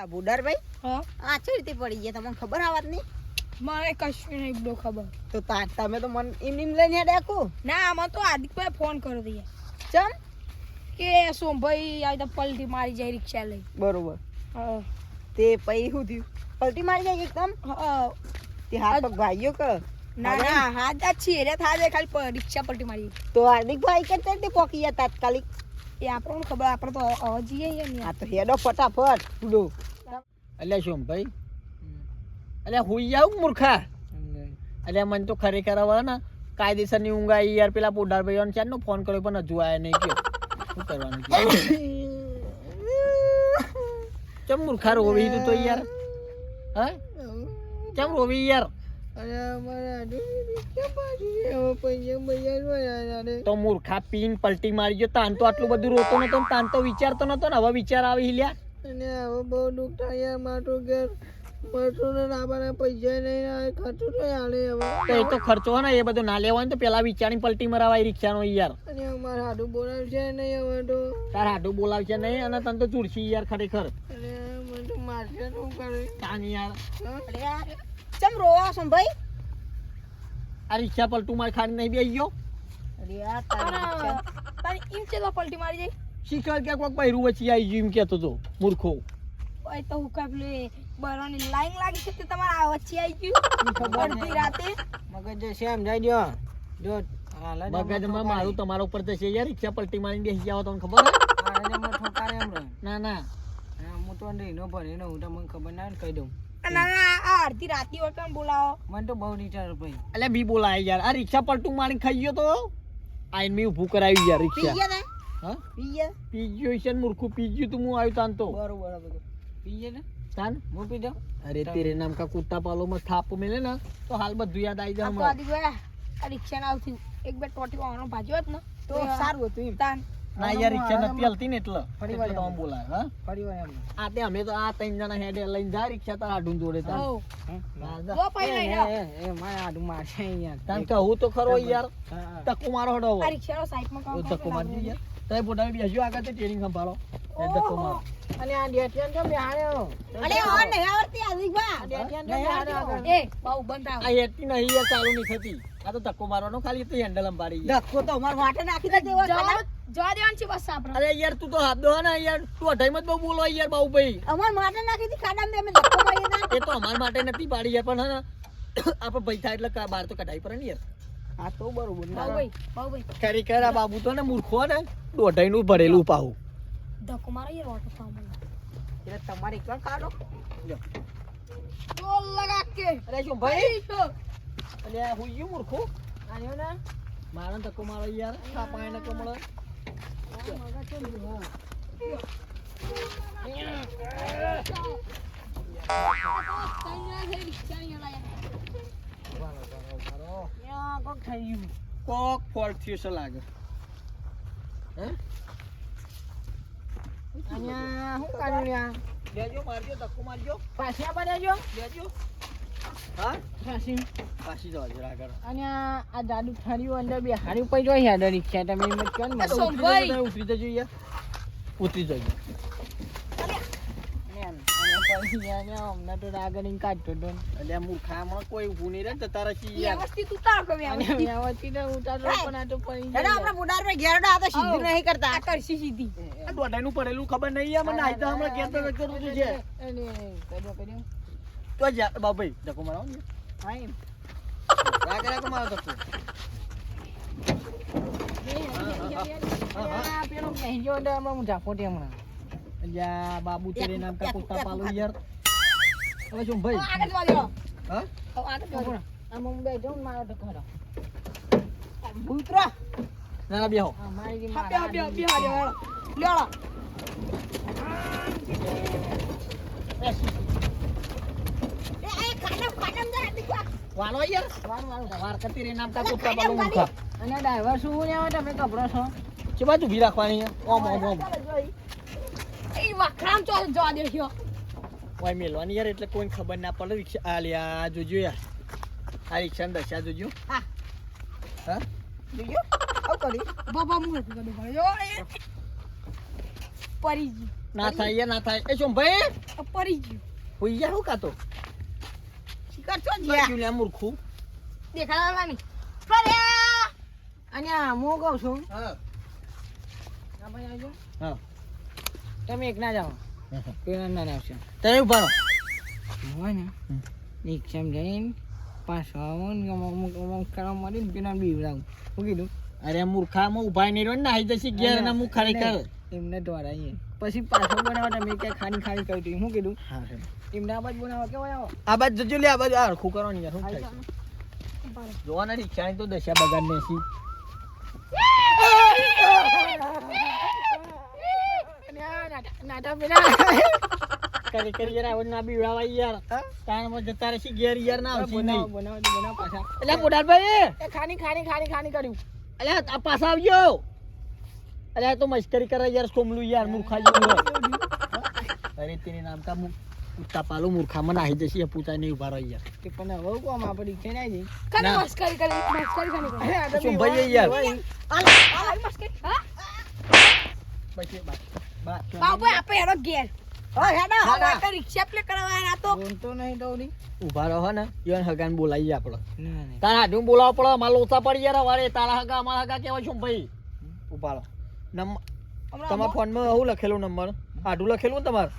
આ બુડારભાઈ હા આ ચી રીતે પડી ગયા તમને ખબર આ વાત નહીં મને કશું નહીં બહુ ખબર તો તમે તો મન એમ લઈને હેડ્યા ના આમાં તો હાર્દિકભાઈ ફોન કર્યો હતો ચમ કે સોમભાઈ આ તો પલટી મારી જાય રિક્ષા લઈ બરોબર હા તે પછી શું થયું પલટી મારી જાય એકદમ તે હાથ પગ ભાઈઓ કે ના ના હાથ જ છે રે થાજે ખાલી રિક્ષા પલટી મારી તો હાર્દિકભાઈ કેટલા રીતે પોકી ગયા તાત્કાલિક એ આપણને ખબર આપણે તો અવાજ જઈએ આ તો હેડો ફટાફટ ઉડો અલ્યા શું ભાઈ અલ્યા હુઈ જાવ મૂર્ખા અલ્યા મને તો ખરેખર હવે ને કાયદેસરની ઊંઘ આવી યાર પેલા પોડાર ભાઈઓને ચારનો ફોન કર્યો પણ હજુ આયા નહીં કયો શું કરવાનું ચમ મૂર્ખા રોવી તું તો યાર હા ચમ રોવી યાર તો મૂર્ખા પીન પલટી મારી ગયો તાન તો આટલું બધું રોતો નતો તાન તો વિચારતો નતો ને હવે વિચાર આવી લ્યા અને હવે બહુ દુઃખ થાય યાર માટું ઘેર માટું ને લાવવાના પૈસા નહીં આવે ખર્ચો તો હાલે હવે તો એ તો ખર્ચો હોય ને એ બધું ના લેવાય ને તો પેલા વિચારની પલટી મરાવાય રિક્ષાનો યાર અને મારે હાડું બોલાવશે નહીં હવે તો તાર હાડું બોલાવશે નહીં અને તને તો ચૂડશી યાર ખરેખર અને મને તો મારશે શું કરે તાન યાર ચમ રોવા છો ભાઈ આ રિક્ષા પલટું માર ખાડી નહીં બેસી ગયો અરે યાર તારી તારી એમ છે તો પલટી મારી જાય શીખર કે કોઈક બૈરું વચ્ચે આવી ગયું એમ કહેતો હતો મૂર્ખો ભાઈ તો હું કાપલે બરોની લાઈન લાગી છે તે તમારા આ વચ્ચે આવી ગયું અડધી રાતે મગજ જે સમજાઈ દો જો મગજમાં મારું તમારા ઉપર થશે યાર રિક્ષા પલટી મારીને બેસી જાવ તમને ખબર ના ના હું તો નહીં ભણેલો હું તમને ખબર ના કહી દઉં ના ના આ અડધી રાતે વખત બોલાવો મને તો બહુ વિચાર ભાઈ એટલે બી બોલાય યાર આ રિક્ષા પલટું મારીને ખાઈ ગયો તો આઈને મેં ઊભું કરાવી યાર રિક્ષા હા પી ગયો છે મૂર્ખું પી ગયું તું હું આવ્યું તાન તો બરોબર પીએ ને તાન હું પી જાઉં અરે તેરે નામ કા કુત્તા પાલો માં થાપ મેલે ને તો હાલ બધું યાદ આવી જાય આ ગયા આ રિક્ષા ના આવતી એક બે ટોટી વાળો ભાજ્યો હોત ને તો સારું હતું એમ તાન ના યાર રિક્ષા નથી હલતી ને એટલે ફરી વાર તમે બોલાય હા ફરી વાર એમ આ તે અમે તો આ ત્રણ જણા હેડે લઈને જા રિક્ષા તાર આઢું જોડે તાન હો જો પાઈ નહીં એ મારે આડું મારશે યાર તાન કહું તો ખરો યાર ટકો મારો હડો આ રિક્ષાનો સાઈડમાં કામ ધક્કો મારી યાર તય પોતા બેસ્યો આગળ તે ટ્રેનિંગ સંભાળો એ ધક્કો મારો અને આ ડેટિયન તો બેહાડ્યો અરે ઓર નહીં આવડતી આદિકબા ડેટિયન તો બેહાડ્યો એ બહુ બંધ આવ આ હેતી નહીં યાર ચાલુ નહીં થતી આ તો ધક્કો મારવાનો ખાલી તો હેન્ડલ અંબાડી ધક્કો તો અમાર માટે નાખી દેજો જવા દેવાનું છે બસ આપણે અરે યાર તું તો હાથ દો ને યાર તું અઢાઈમાં જ બહુ બોલો યાર બાબુભાઈ અમાર માટે નાખી દી ખાડામાં અમે ધક્કો મારીએ ના એ તો અમાર માટે નથી પાડી યાર પણ હા આપણે ભાઈ થાય એટલે બહાર તો કઢાઈ પડે ને યાર આ તો બરોબર બાઉભાઈ ખરેખર આ બાબુ તો ને મૂર્ખો ને દોઢાઈનું ભરેલું પાહું ધક્કો મારો યાર ઓટો પાવ મને એટલે તમારે એકવાર કાઢો તો લગા કે અરે શું ભાઈ અરે હું ગયું મૂર્ખો આયો ને મારો ધક્કો મારો યાર થાપાય ને કમળો કોક ફોલ્ટ થયો છે લાગે હે અહીંયા હું કાઢ્યું લ્યા લેજો મારજો ધક્કો મારજો પાછી આ બનેજો લેજો હા પાછી પાછી જવા જરા આગળ અને આ દાદુ ઠાર્યું અંદર બે હારી ઉપર જોઈ હેડ રિક્ષા તમે એમ જ કહો ને મને સોમભાઈ ઉતરી જજો યાર ઉતરી જજો અમને તો આગળ કાઢતો હતો એટલે મૂર્ખામાં કોઈ ઊભું નહીં રહે તો તારા કી યાર વ્યવસ્થિત ઉતાર કે વ્યવસ્થિત ઉતારો પણ આ તો પડી હેડો આપણે બુડાર ઘેરડો આ તો સીધું નહીં કરતા આ કરશી સીધી આ દોઢાઈનું પડેલું ખબર નહીં યાર મને આઈ તો હમણાં કેતો કરું તું છે કર્યો તો જા બાભાઈ ધક્કો મારો ને હા એમ રાગ મારો ધક્કો પેલો કહેજો એટલે હમણાં હું ઝાપોટી હમણાં અલ્યા બાબુ તેરે નામ કા કુત્તા પાલો યાર હવે શું ભાઈ આગળ જવા દેવો હા આગળ જવા દેવો આ મુંબઈ જઉં મારો તો ખરો ઉતરા ના ના બેહો મારી બે લેળો વાલો યાર વાર કરતી રે નામ કા કુત્તા પાલો મૂર્ખા અને ડ્રાઈવર શું ને આવે તમે કપડો છો કે બાજુ ભી રાખવાની ઓમ ઓમ ઓમ એ વખરામ ચો જવા દેજો ઓય મેલવાની યાર એટલે કોઈ ખબર ના પડે રિક્ષા આ લ્યા જોજો યાર આ રિક્ષાની દશા જોજો હા હા જોયો આવ કરી બાબા મું નથી કદું પડ્યો પરી જી ના થાય યાર ના થાય એ શોમભાઈ પડી ગયું હોઈ જા હું કાતો શિકાર છો બાજુ લે મૂર્ખું દેખાડવા નહીં ફર્યા અહીંયા હું કહું છું હા આ ભાઈ આવજો હા તમે એક ના જાઓ પેલા ના આવશે તને ઉભા રહો હોય ને રિક્ષામાં જઈને પાછો આવો ને અમુક કરવા મળીને પેલા બીવડાવું શું કીધું અરે મૂર્ખામાં ઉભા નહીં રહ્યો ને નાહી જશે ઘેર અને હું ખરેખર એમને દોરાઈએ પછી પાછો બનાવવા તમે ક્યાં ખાલી ખાલી કહ્યું હતું શું કીધું હા એમને આ બાજુ બનાવવા કેવાય આવો આ બાજુ જજો લે આ બાજુ આ હરખું કરો ને યાર શું થાય છે જોવાના રિક્ષાની તો દશા બગાડ નેસી નાટા પેલા કરી કરી યાર આવું ના બીવડાવા યાર તાણમાં જતા રહેશે ઘેર યાર ના આવશે નહીં બનાવ પાછા એટલે પોડારભાઈ એ ખાની કર્યું અલે આ પાછા આવજો અલે આ તો મસ્કરી કરે યાર સોમલું યાર મૂર્ખા જેવું અરે તેની નામ કા ઉત્તા પાલો મૂર્ખામાં નાહી જશે પૂતા નહીં ઉભા રહી યાર તે પણ હવે કોમ આપણે રિક્ષા ના જઈ કને ના. મસ્કરી કરી શોમભાઈ યાર આ મસ્કરી હા પછી બાપુ આપે હેડો ઘેર હા હેડા હવે તો રિક્ષા પ્લે કરવાના તો બોલતો નહીં દોડી ઉભા રહો ને યાર હગાન બોલાવીએ આપણે ના ના તારા હાડું બોલાવવા પડે અમારા લોચા પડી યાર વારે તારા હગા અમારા હગા કેવા છું ભાઈ ઉભા રહો તમારા ફોનમાં શું લખેલું નંબર હાડું લખેલું ને તમારે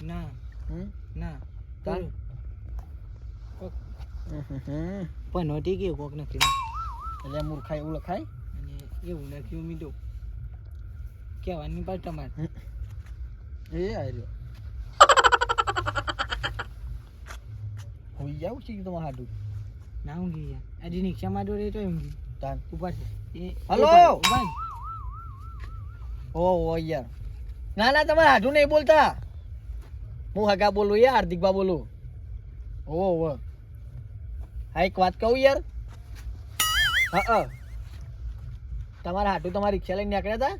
ના હમ? ના તાર? પણ નોટી કે કોક નથી એટલે મૂર્ખા એવું લખાય અને એવું લખ્યું મીઠું કહેવાની પાછ તમારે એ આર્યો હોઈ જાવ છે તમારે હાડું ના ઊંઘી ગયા આજે રિક્ષામાં દોડે તો ઊંઘી તાન ઉપર છે એ હલો! ઉભા ઓ યાર ના ના તમારે હાડું નહીં બોલતા હું હગા બોલું યાર હાર્દિકબા બોલું ઓ હા એક વાત કહું યાર હા તમારા હાડું તમારી રિક્ષા લઈને નીકળ્યા હતા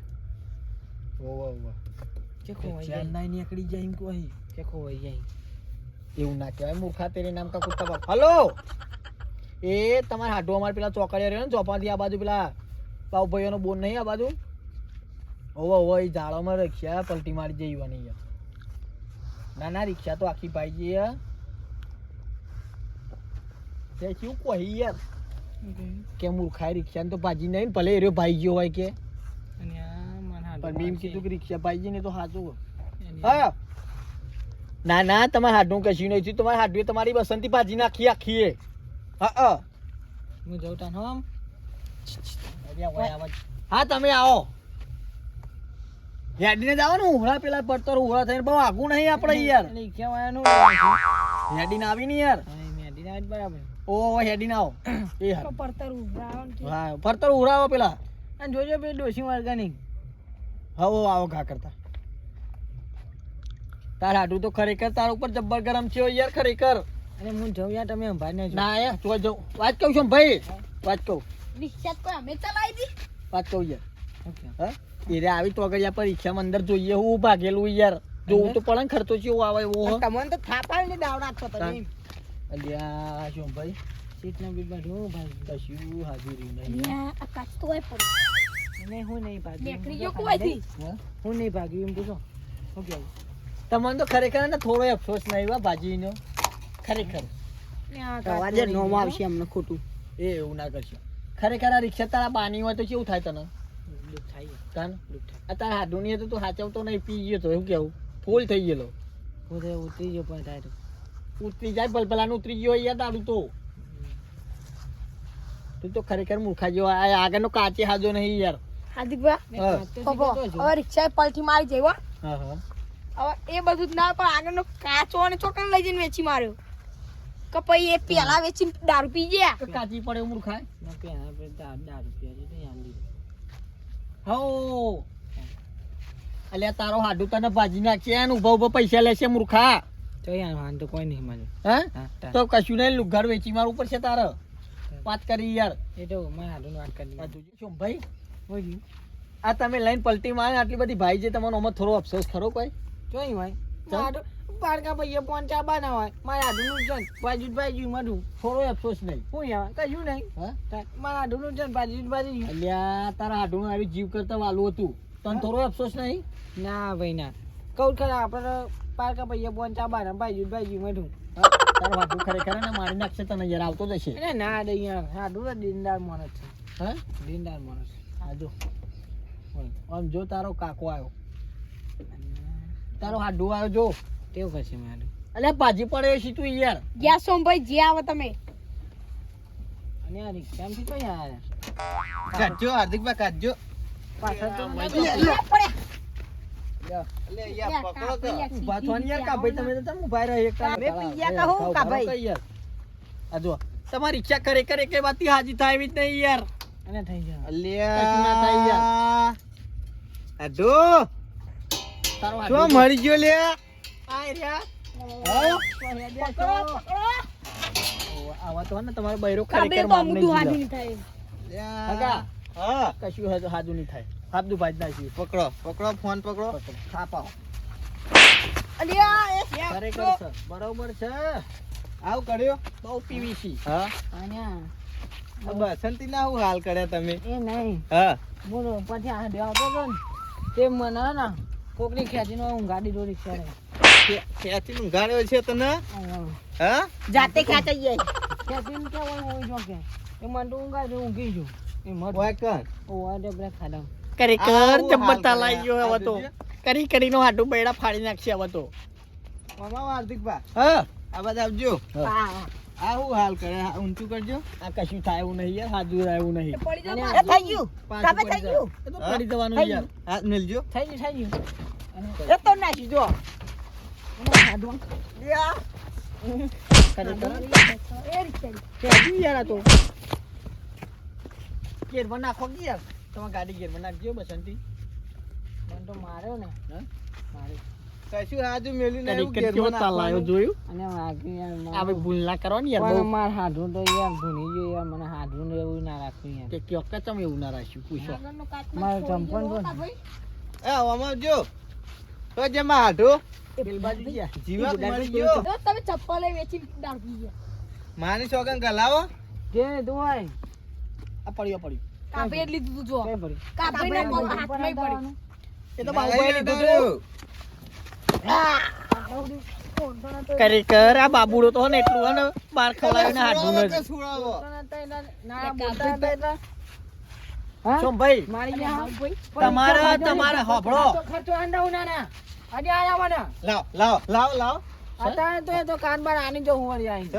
કે ખોવાઈ જાય ના નીકળી જાય એમ કોઈ કે ખોવાઈ જાય એવું ના કહેવાય મૂર્ખા તેરે નામ કા કુત્તા બાપ હલો એ તમારા હાડું અમારે પેલા ચોકડીયા રહ્યો ને ચોપાથી આ બાજુ પેલા પાવભાઈઓનો બોન નહીં આ બાજુ ઓવો એ ઝાડોમાં રિક્ષા પલટી મારી જઈવાની યાર ના ના રિક્ષા તો આખી ભાઈ જઈએ તે શું કહી યાર કે મૂર્ખાએ રિક્ષા તો ભાજી નહીં ભલે એરો ભાઈ ગયો હોય કે અને આ મારા પણ બીમ કીધું કે રિક્ષા ભાઈ ને તો સાચું હા ના ના તમારે હાડું કશું નહીં થયું તમારે હાડું તમારી બસંતી ભાજી નાખી આખી હા હું જઉં તાન હમ હા તમે આવો હેડીને જાવ ને ઉહળા પેલા પડતર ઉહળા થઈને બહુ આગું નહીં આપણે યાર રિક્ષા વાળાનું હેડીને આવી ને યાર મેડીના જ બરાબર ઓ હેડીને આવો એ હા પડતર ઉભરાવન કે હા પડતર ઉહળાવો પેલા અને જોજો પેલી ડોસી ઓર્ગેનિક હવે આવો ઘા કરતા તાર હાડું તો ખરેખર તાર ઉપર જબ્બર ગરમ છે યાર ખરેખર અને હું જઉં યાર તમે અંભાર ને ના યાર તું જાઉં વાત કહું છું ભાઈ વાત કહું રિક્ષા કોઈ અમે ચલાવી દી વાત કહું યાર ઓકે હા એરે આવી ટોગડિયા પર રિક્ષામાં અંદર જોઈએ હું ભાગેલું યાર જોવું તો પડે ને ખર્ચો ચેવો આવે એવો તમને તો થાપા ને દાવડા છો તમે અલ્યા શું ભાઈ સીટ ના બી બધું ભાઈ કશું હાજરી નહીં લ્યા આ કાચ તો હોય પડે નહીં હું નહીં ભાગી બેકરી જો કોઈ થી હા? હું નહીં ભાગી એમ પૂછો ઓકે તમને તો ખરેખર ને થોડો અફસોસ નહીં વા ભાજીનો ખરેખર અવાજે નોમ આવશે અમને ખોટું એ એવું ના કરશો ખરેખર આ રિક્ષા તારા બાની હોય તો કેવું થાય તને દુઃખ થાય તને દુઃખ થાય આ તારા હાડું નહીં હતું તું હાચવતો નહીં પી ગયો તો એવું કેવું ફૂલ થઈ ગયેલો હું તો ઉતરી ગયો પણ થાય તો ઉતરી જાય ભલભલાનું ઉતરી ગયો યાર તારું તો તું તો ખરેખર મૂર્ખા જેવો આ આગળનો કાચે હાજો નહીં યાર હાર્દિકભાઈ હા. પપ્પો હવે રિક્ષા પલટી મારી જઈ હો હા હા હવે એ બધું જ ના પણ આગળનો કાચો અને ચોકન લઈ જઈને વેચી માર્યો કે પછી એ પેલા વેચીને દારૂ પી ગયા તો કાચી પડે મૂર્ખા ના કે આ બે દારૂ પીવા છે તો યાર લીધું હો અલ્યા તારો હાડું તને ભાજી નાખશે ને ઉભા ઉભા પૈસા લેશે મૂર્ખા તો યાર વાન તો કોઈ નહીં મારે હા હા તો કશું નહીં લુઘાર વેચી મારવું પડશે તારે વાત કરી યાર એ તો મેં હાડું વાત કરી આ જોજો શું ભાઈ બોલી આ તમે લાઈન પલટી મારે આટલી બધી ભાઈ છે તમારો આમાં થોડો અફસોસ ખરો કોઈ જોઈ હોય ચાલ. હાડું પાડકા ભાઈએ પોંચા બનાવાય મારે હાડું નું જન બાજુ મધું થોડો અફસોસ નહીં હું યાર કશું નહીં હા મારા હાડું નું જન બાજુ અલ્યા તારા હાડું આવી જીવ કરતા વાલું હતું તને થોડો અફસોસ નહીં ના ભાઈ ના કહું ખરા આપણે પારકા ભાઈએ બોન ચા બાર ભાઈ મેઠું તારો હાડું ખરેખર ને મારી નાખશે તને યાર આવતો જશે એટલે ના દે યાર સાડું દીનદાર માણસ છે હા દીનદાર માણસ હા જો આમ જો તારો કાકો આવ્યો તારો હાડું આવ્યો જો કેવું કરશે મારું અલ્યા ભાજી પડે છે તું યાર ગયા સોમભાઈ જે આવો તમે અને આ રિક્ષામાંથી કઈ આવ્યા કાઢજો હાર્દિકભાઈ કાઢજો પાછળ તો મને પડ્યા પકડો તો. ઊભા થવાની યાર કા ભાઈ તમે તો તમ ઊભા રહે એક તમે પીયા કહો કા ભાઈ? યાર આ જો તમારી ઈચ્છા ખરેખર એક વાતથી હાજી થાય એવી જ નહીં યાર અને થઈ જાય કશું ના થાય યાર. આડો તારો શું હાડું મળી ગયો લે આય રહ્યા પકડો, પકડો. આવા તો ને તમારો બૈરો કાબે ખરેખર તો માન અમુક નહીં હાજી જીલે. નહીં થાય. કાકા હા કશું હાજુ નહીં થાય હાથ ભાજ નાખી પકડો પકડો ફોન પકડો થાપાઓ અલ્યા એ ખરેખર સર બરોબર છે આવું કર્યો બહુ પીવીસી હા અને બસંતી ના હું હાલ કર્યા તમે એ નહીં હા બોલો પછી આ આવતો હતો ને તે મને ને કોકની ખેંચીને હું ગાડી દો રિક્ષા ને ખેંચી ઊંઘાડ્યો છે તને હા જાતે ખેંચાઈ જાય. ખેંચીને કેવું હોય જો કે એ મને તો ઊંઘા છે ઊંઘી જો એ મત ઓય કર ઓવા દે બ્રેક ખાડા ખરેખર આવું જબ્બતા હાલ લાઈ ગયો હવે તો કરી કરીને હાડું બૈડા ફાડી નાખશે હવે તો મામા હાર્દિકભાઈ હા આ બાદ આવજો હા. આ હું હાલ કરે આ ઊંચું કરજો આ કશું થાય એવું નહીં યાર હાજુ થાય એવું નહીં પડી અને જાવ. આ એ થઈ ગયું. પાછું કાબે પડી થઈ જાય. ગયું. એ તો પડી જવાનું થઈ યાર હાથ મેલજો થઈ ગયું એ તો નાસી જો. ખરેખર એ રીતે. કેજું યાર આ તો ગેરમાં નાખો કે યાર તમે ગાડી ગેરમાં નાખજો બસંતી મને તો માર્યો ને હા? મારી કશું હાજુ મેલ્યું ને એવું ખરેખર કેવો ઘેરમાં તાલ આવ્યો નાખવાનું. જોયું અને વાગ્યું યાર આ મારું. ભાઈ ભૂલ ના કરો ને યાર પણ બહુ માર હાથું તો યાર ભૂલી ગયો યાર મને હાથું ને એવું ના રાખવું યાર કે કયો કે તમે એવું ના રાખ્યું પૂછો આગળનો કાચમાં મારે છોડી ચંપલ દેવો પણ. કા ભાઈ? એ આવામાં જો તો જેમાં હાડો પેલ બાજુ ગયા જીવાત મળી ગયો તો તમે ચપ્પલે વેચીને દારૂ પી ગયા. માની સોગન ગલાવો કે તું હોય આ પડ્યો પડ્યો કાપે એટલી દીધું જો. કઈ પડી કાપીને હાથમાં પડ્યું. એ તો ના, બાબુભાઈ એ લીધું ડર્યું. ખરેખર આ બાબુડો તો હે ને એટલું હે ને બાર ખવડાવે ને હાડું સુડાવો નથી કે સુડાવો? ના બોલતા હતા એટલે હા શું ભાઈ મારી ગયા તમારે હોભળો ખર્ચો આંડા ના ના આજે આયા મને લાવ અત્યારે તો એ તો કાન બાર આની જો હું વળી આઈ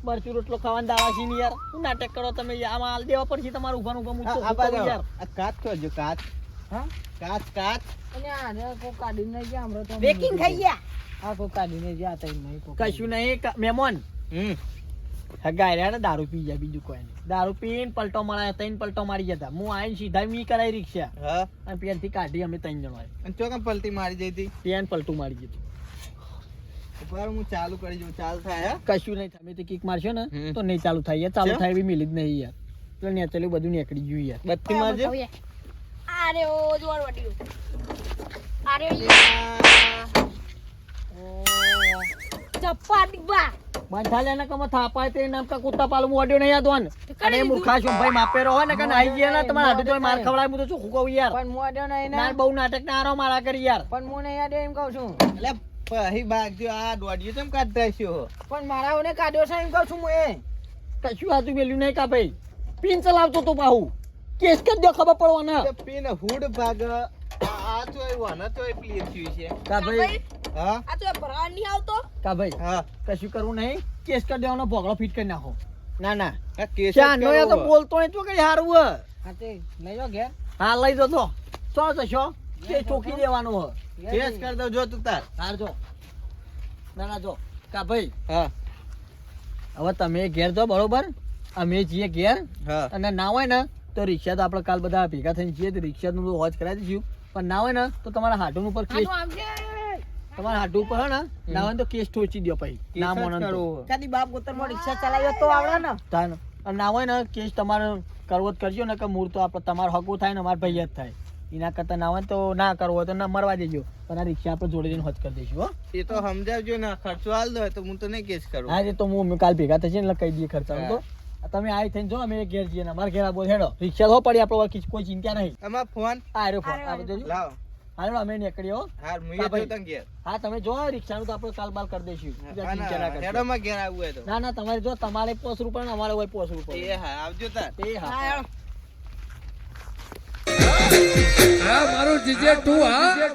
મરચું રોટલો ખાવાનું દાવા છે ને યાર શું નાટક કરો તમે યાર? આમાં હાલ દેવા પડશે તમારું ઉભા ઉભા મૂકતો આ બાજુ યાર આ કાચ કરજો કાચ હા કાચ અને આને કોઈ કાઢીને ગયા હમણાં તો બેકિંગ થઈ ગયા. આ કોઈ કાઢીને ગયા તઈ નહીં કોઈ કશું નહીં મહેમાન હમ ગાયરા ને દારૂ પી ગયા બીજું કોઈ નહીં દારૂ પીને પલટો માર્યા ત્રણ પલટો મારી જતા હું આઈને સીધા મી કરાઈ રિક્ષા હા અને પેનથી કાઢી અમે ત્રણ જણા અને ચોકમ પલટી મારી જઈ હતી પેન પલટું મારી જતું ઉપર હું ચાલુ કરી દઉં ચાલુ થાય હે? કશું નહીં તમે તો કિક મારશો ને હમ. તો નહીં ચાલુ થાય યાર ચાલુ કેમ? થાય એવી મિલી જ નહીં યાર તો નેચરલી બધું નીકળી ગયું યાર બત્તી મારજો અરે ઓ જોર વડ્યું. અરે ચપ્પા ડીબા. બંધાલે ને કમો થાપાય તે નામ કા કુત્તા પાલુ મોડ્યો નહીં યાદ વન કરી અને દીધું. મૂર્ખા છો ભાઈ માપેરો હોય ને કે નાઈ ગયા ને તમારા હાથે તો માર ખવડાય હું તો શું કહું યાર પણ મોઢો નહીં ના ને બહુ નાટક ના આરો મારા કરી યાર પણ હું નહીં યાદ એમ કહું છું એટલે પહી ભાગજો આ દોડ્યો કેમ કાઢતા છો પણ મારા ઓને કાઢ્યો છે એમ કહું છું હું એ કશું હાથું મેલ્યું નહીં કા ભાઈ પીન ચલાવતો તો બાહુ કેસ કરી દો ખબર પડવાના તે પીને હુડ ભાગ આ ચોય વાના ચોય પ્લીઝ થયું છે કા ભાઈ હા આ તો ભરવા નહીં આવતો. કા ભાઈ હા કશું કરવું નહીં કેસ કરી દેવાનો ભોગળો ફિટ કરી નાખો ના ના આ કેસ જ ક્યાં નો યાર તો કરવો. બોલતો નહીં તો કઈ હારું હે હા તે લઈ જાઓ ઘેર હા લઈ જતો શું થશો કે ચોકી દેવાનો હે કેસ કરી દઉં જો તું તાર હાર જો ના ના જો કા ભાઈ હા હવે તમે ઘેર જો બરોબર અમે જઈએ ઘેર હા અને ના હોય ને તો રિક્ષા તો આપણે કાલ બધા ભેગા થઈને જઈએ તો રિક્ષાનું તો હોજ કરાવી દઈશું પણ ના હોય ને તો તમારા હાડું ઉપર કેસ તમારા હાડું ઉપર હે ને ના હોય ને તો કેસ ઠોચી દો પછી ના કેસ જ મોનો તો કરવો. કદી બાપ ગોતરમાં રિક્ષા ચલાવ્યો તો આવડે ને. તાન. અને ના હોય ને કેસ તમારે કરવો જ કરજો ને કે મૂળ તો આપણે તમારો હકું થાય ને અમારે ભાઈ જ થાય એના કરતા ના હોય ને તો ના કરવો હોય તો ના મરવા દેજો પણ આ રિક્ષા આપણે જોડે જઈને હોજ કરી દઈશું હો એ તો સમજાવજો ને ખર્ચો હાલ દો તો હું તો નહીં કેસ કરું હા એ તો હું કાલ ભેગા થશે ને એટલે કહી દઈએ ખર્ચા તો તમે આવી થઈને જો અમે ઘેર જઈએ ને અમારે ઘેર બોલ હેડો રિક્ષા તો પડી આપણે કોઈ ચિંતા નહીં આમાં ફોન આ રહ્યો ફોન આ બધું લાવો હાલો અમે નીકળ્યો હાર મુએ હા, ભાઈ. જો તને ઘેર હા તમે જો રિક્ષાનું તો આપણે કાલ બાલ કરી દઈશું બીજા ચિંતા ના કરશો. હેડોમાં ઘેર આવવું હોય તો ના ના તમારે જો તમારે પોસરું પણ અમારે હોય પોસરું એ પણ હા આવજો તાર એ હા હા હેડો. હા મારું જીજે તું હા